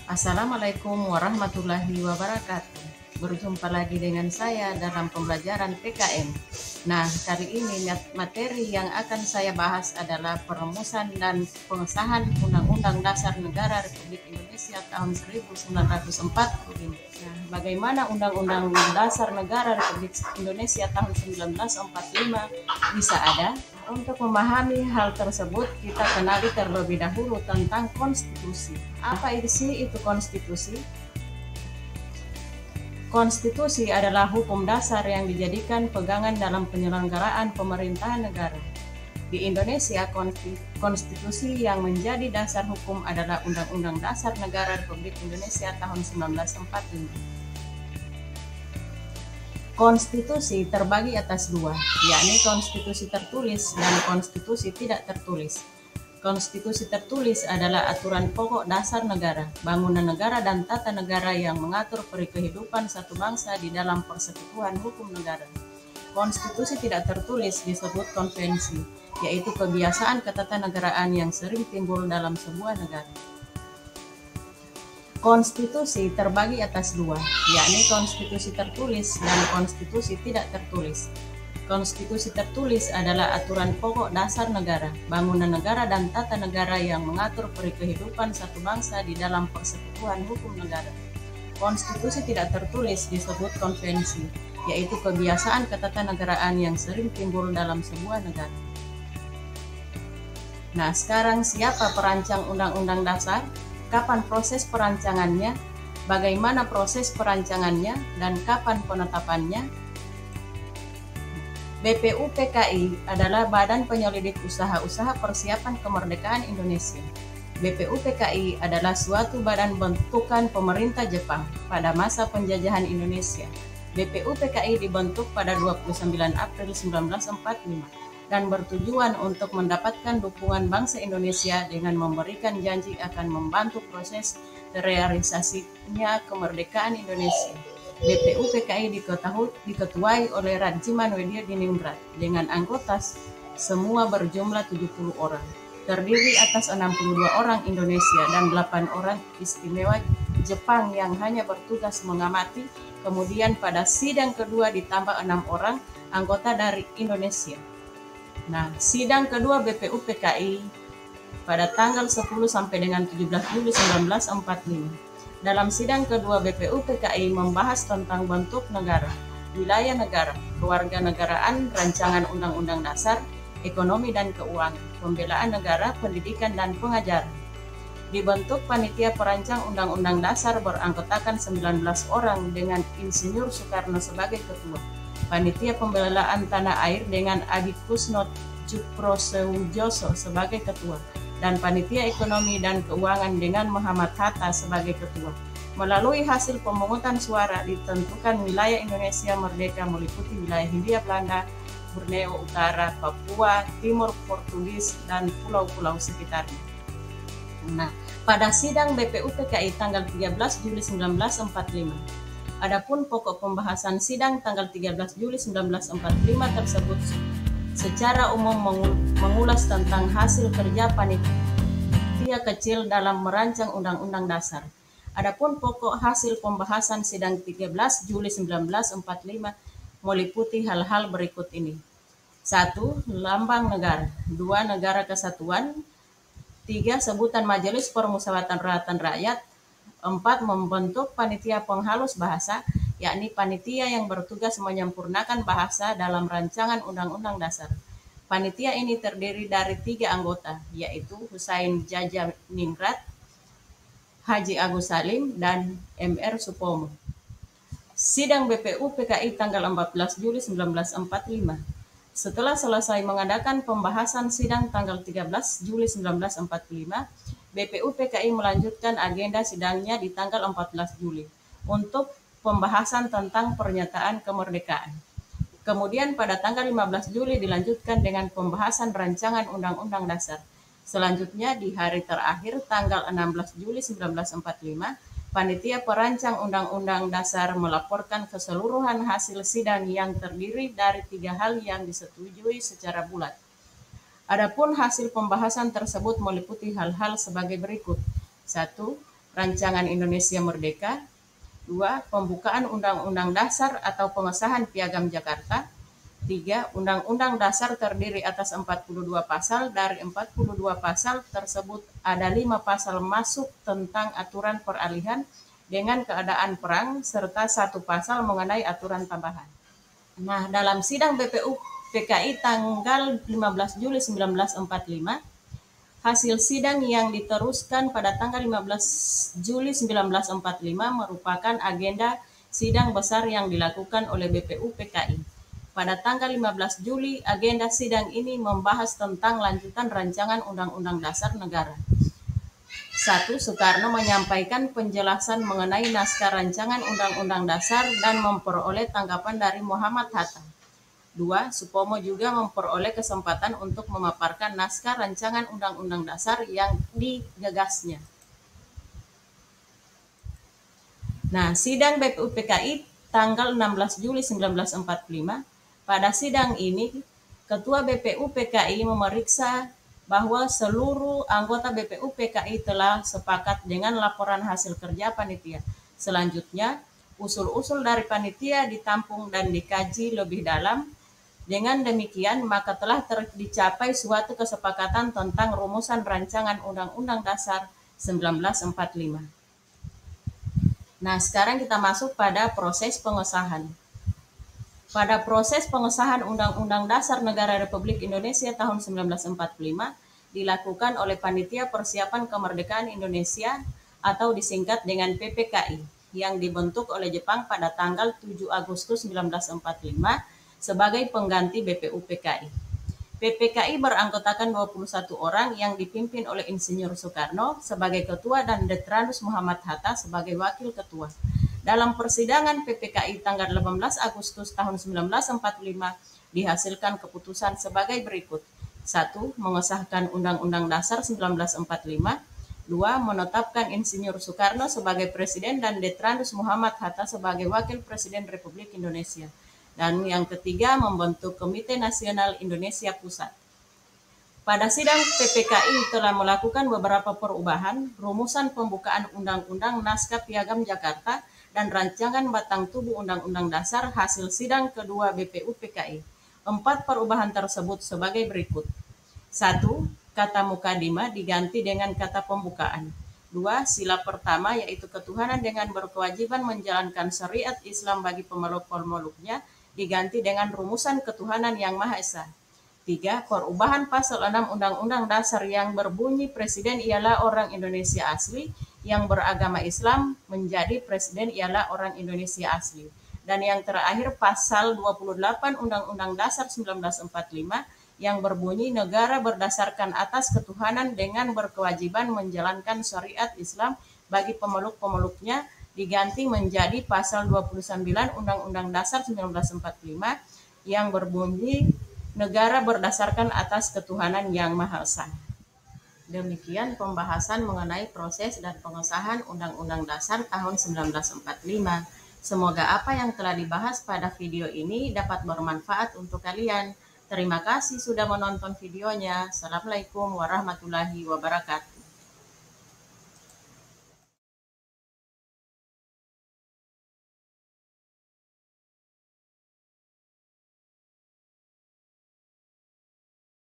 Assalamualaikum warahmatullahi wabarakatuh. Berjumpa lagi dengan saya dalam pembelajaran PKN. Nah, kali ini materi yang akan saya bahas adalah perumusan dan pengesahan Undang-Undang Dasar Negara Republik Indonesia tahun 1945. Nah, bagaimana Undang-Undang Dasar Negara Republik Indonesia tahun 1945 bisa ada? Untuk memahami hal tersebut, kita kenali terlebih dahulu tentang konstitusi. Apa itu konstitusi? Konstitusi adalah hukum dasar yang dijadikan pegangan dalam penyelenggaraan pemerintahan negara. Di Indonesia, konstitusi yang menjadi dasar hukum adalah Undang-Undang Dasar Negara Republik Indonesia tahun 1945. Konstitusi terbagi atas dua, yakni konstitusi tertulis dan konstitusi tidak tertulis. Konstitusi tertulis adalah aturan pokok dasar negara, bangunan negara dan tata negara yang mengatur kehidupan satu bangsa di dalam persekutuan hukum negara. Konstitusi tidak tertulis disebut konvensi, yaitu kebiasaan ketatanegaraan yang sering timbul dalam sebuah negara. Konstitusi terbagi atas dua, yakni konstitusi tertulis dan konstitusi tidak tertulis. Konstitusi tertulis adalah aturan pokok dasar negara, bangunan negara dan tata negara yang mengatur kehidupan satu bangsa di dalam persekutuan hukum negara. Konstitusi tidak tertulis disebut konvensi, yaitu kebiasaan ketatanegaraan yang sering timbul dalam sebuah negara. Nah, sekarang siapa perancang Undang-Undang Dasar? Kapan proses perancangannya, bagaimana proses perancangannya, dan kapan penetapannya? BPUPKI adalah Badan Penyelidik Usaha-Usaha Persiapan Kemerdekaan Indonesia. BPUPKI adalah suatu badan bentukan pemerintah Jepang pada masa penjajahan Indonesia. BPUPKI dibentuk pada 29 April 1945. Dan bertujuan untuk mendapatkan dukungan bangsa Indonesia dengan memberikan janji akan membantu proses realisasinya kemerdekaan Indonesia. BPUPKI diketuai oleh Rajiman Wedya Diningrat dengan anggota semua berjumlah 70 orang, terdiri atas 62 orang Indonesia dan 8 orang istimewa Jepang yang hanya bertugas mengamati. Kemudian pada sidang kedua ditambah 6 orang anggota dari Indonesia. Nah, sidang kedua BPUPKI pada tanggal 10 sampai dengan 17 Juli 1945. Dalam sidang kedua BPUPKI membahas tentang bentuk negara, wilayah negara, kewarganegaraan, rancangan undang-undang dasar, ekonomi dan keuangan, pembelaan negara, pendidikan dan pengajaran. Dibentuk panitia perancang undang-undang dasar beranggotakan 19 orang dengan Insinyur Soekarno sebagai ketua. Panitia Pembelaan Tanah Air dengan Adi Kusno Tjukroseudjoso sebagai ketua, dan Panitia Ekonomi dan Keuangan dengan Muhammad Hatta sebagai ketua. Melalui hasil pemungutan suara ditentukan wilayah Indonesia merdeka meliputi wilayah Hindia Belanda, Borneo Utara, Papua, Timur Portugis, dan pulau-pulau sekitarnya. Nah, pada sidang BPUPKI tanggal 13 Juli 1945, adapun pokok pembahasan sidang tanggal 13 Juli 1945 tersebut secara umum mengulas tentang hasil kerja panitia kecil dalam merancang Undang-Undang Dasar. Adapun pokok hasil pembahasan sidang 13 Juli 1945 meliputi hal-hal berikut ini. 1. Lambang negara. 2. Negara kesatuan. 3. Sebutan Majelis Permusyawaratan Rakyat. 4. Membentuk panitia penghalus bahasa, yakni panitia yang bertugas menyempurnakan bahasa dalam rancangan Undang-Undang Dasar. Panitia ini terdiri dari 3 anggota, yaitu Husain Djajjaningrat, Haji Agus Salim, dan Mr. Supomo. Sidang BPUPKI tanggal 14 Juli 1945. Setelah selesai mengadakan pembahasan sidang tanggal 13 Juli 1945, BPUPKI melanjutkan agenda sidangnya di tanggal 14 Juli untuk pembahasan tentang pernyataan kemerdekaan. Kemudian pada tanggal 15 Juli dilanjutkan dengan pembahasan rancangan Undang-Undang Dasar. Selanjutnya di hari terakhir tanggal 16 Juli 1945, panitia perancang Undang-Undang Dasar melaporkan keseluruhan hasil sidang yang terdiri dari 3 hal yang disetujui secara bulat. Adapun hasil pembahasan tersebut meliputi hal-hal sebagai berikut. 1. Rancangan Indonesia Merdeka. 2. Pembukaan Undang-Undang Dasar atau pengesahan Piagam Jakarta. 3. Undang-Undang Dasar terdiri atas 42 pasal. Dari 42 pasal tersebut ada 5 pasal masuk tentang aturan peralihan dengan keadaan perang serta 1 pasal mengenai aturan tambahan. Nah, dalam sidang BPU PKI tanggal 15 Juli 1945, hasil sidang yang diteruskan pada tanggal 15 Juli 1945 merupakan agenda sidang besar yang dilakukan oleh BPU PKI. Pada tanggal 15 Juli, agenda sidang ini membahas tentang lanjutan rancangan Undang-Undang Dasar Negara. 1. Soekarno menyampaikan penjelasan mengenai naskah rancangan Undang-Undang Dasar dan memperoleh tanggapan dari Muhammad Hatta. 2. Supomo juga memperoleh kesempatan untuk memaparkan naskah rancangan Undang-Undang Dasar yang digagasnya. Nah, sidang BPU PKI tanggal 16 Juli 1945. Pada sidang ini, Ketua BPU PKI memeriksa bahwa seluruh anggota BPU PKI telah sepakat dengan laporan hasil kerja panitia. Selanjutnya, usul-usul dari panitia ditampung dan dikaji lebih dalam. Dengan demikian, maka telah dicapai suatu kesepakatan tentang rumusan rancangan Undang-Undang Dasar 1945. Nah, sekarang kita masuk pada proses pengesahan. Pada proses pengesahan Undang-Undang Dasar Negara Republik Indonesia tahun 1945 dilakukan oleh Panitia Persiapan Kemerdekaan Indonesia atau disingkat dengan PPKI yang dibentuk oleh Jepang pada tanggal 7 Agustus 1945 sebagai pengganti BPU PKI. PPKI beranggotakan 21 orang yang dipimpin oleh Insinyur Soekarno sebagai ketua dan Detranus Muhammad Hatta sebagai wakil ketua. Dalam persidangan PPKI tanggal 18 Agustus tahun 1945 dihasilkan keputusan sebagai berikut. 1. Mengesahkan Undang-Undang Dasar 1945. 2. Menetapkan Insinyur Soekarno sebagai Presiden dan Detranus Muhammad Hatta sebagai Wakil Presiden Republik Indonesia. Dan yang ketiga, membentuk Komite Nasional Indonesia Pusat. Pada sidang PPKI telah melakukan beberapa perubahan, rumusan pembukaan Undang-Undang Naskah Piagam Jakarta, dan rancangan batang tubuh Undang-Undang Dasar hasil sidang kedua BPU PKI. 4 perubahan tersebut sebagai berikut. 1. Kata mukadimah diganti dengan kata pembukaan. 2. Sila pertama yaitu ketuhanan dengan berkewajiban menjalankan syariat Islam bagi pemeluk-pemeluknya diganti dengan rumusan ketuhanan yang Maha Esa. 3. Perubahan pasal 6 Undang-Undang Dasar yang berbunyi Presiden ialah orang Indonesia asli yang beragama Islam menjadi Presiden ialah orang Indonesia asli. Dan yang terakhir pasal 28 Undang-Undang Dasar 1945 yang berbunyi negara berdasarkan atas ketuhanan dengan berkewajiban menjalankan syariat Islam bagi pemeluk-pemeluknya diganti menjadi pasal 29 Undang-Undang Dasar 1945 yang berbunyi negara berdasarkan atas ketuhanan yang Maha Esa. Demikian pembahasan mengenai proses dan pengesahan Undang-Undang Dasar tahun 1945. Semoga apa yang telah dibahas pada video ini dapat bermanfaat untuk kalian. Terima kasih sudah menonton videonya. Assalamualaikum warahmatullahi wabarakatuh.